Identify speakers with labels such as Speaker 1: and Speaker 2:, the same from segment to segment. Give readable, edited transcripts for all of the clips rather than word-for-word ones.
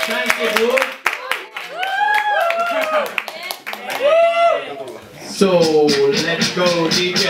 Speaker 1: Thank you, Boog. So let's go, DJ.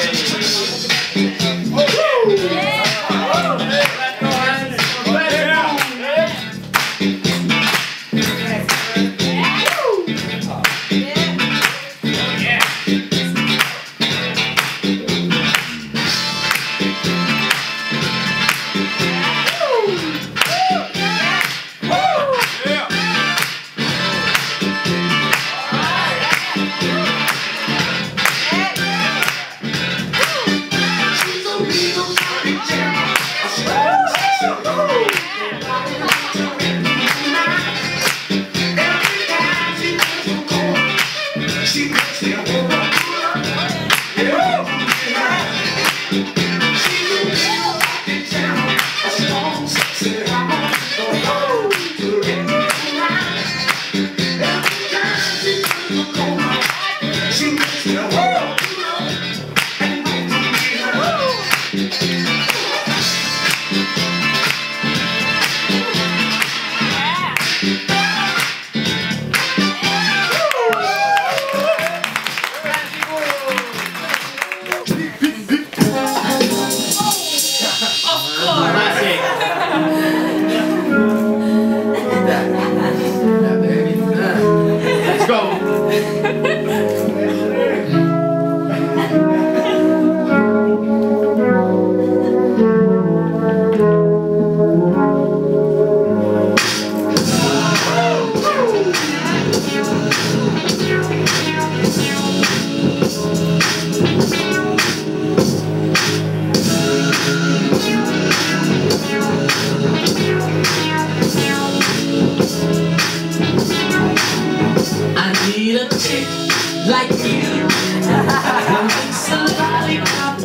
Speaker 2: Like you, it's a lollipop.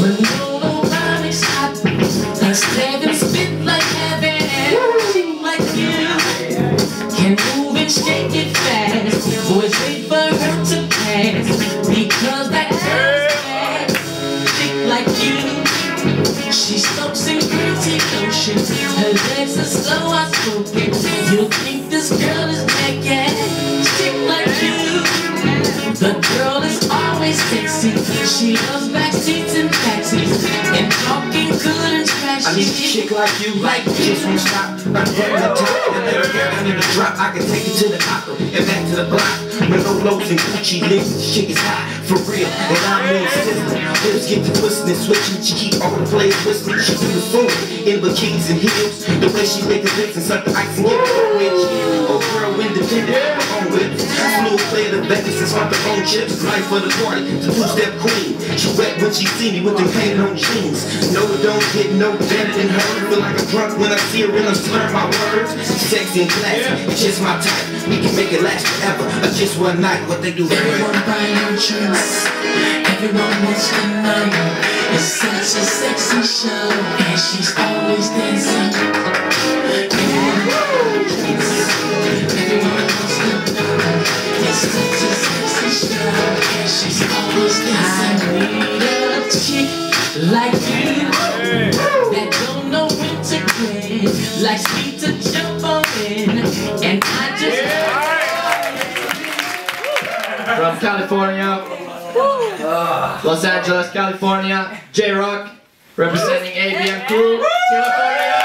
Speaker 2: Manolo Rhymes hot. Like stabbing spit like heaven. Chick like you can move and shake it fast. Boys wait for her to pass because that girl's bad. Chick like you, she soaks in crazy ocean. Her legs are slow outspoken. You'll think this girl is naked. Chick like you. The girl is always sexy. She loves backseats and taxis and talking good and trashy.
Speaker 3: I need a chick like you, like just won't stop. I'm getting the top, and let her get under the drop. I can take it to the opera and back to the block. Manolos and Gucci links, this chick is hot for real. And I'm in sister. Hips get to twisting and switching. She keep all the players whistling. She do the food in bikinis and heels. The way she make the lips and suck the ice and get it over with. Oh girl, independent, her own whip. Smooth player the Vegas and swap the phone chips. Life for the party, the two-step queen. She wet when she see me with them painted on jeans. No, it don't get no better than her. Feel like I'm drunk when I see her and I'm slurring my words. Sexy and classy, it's just my type. We can make it last forever, or just one night. What they do?
Speaker 2: Everyone buying drinks, everyone wants to know. It's such a sexy show, and she's always dancing. Everyone wants to know. It's such a sexy show, and she's always dancing. I need a chick like you that don't know when to quit, likes me to jump on in, and I just
Speaker 1: From California, Los Angeles, California, JRock, representing ABM crew, Killafornia.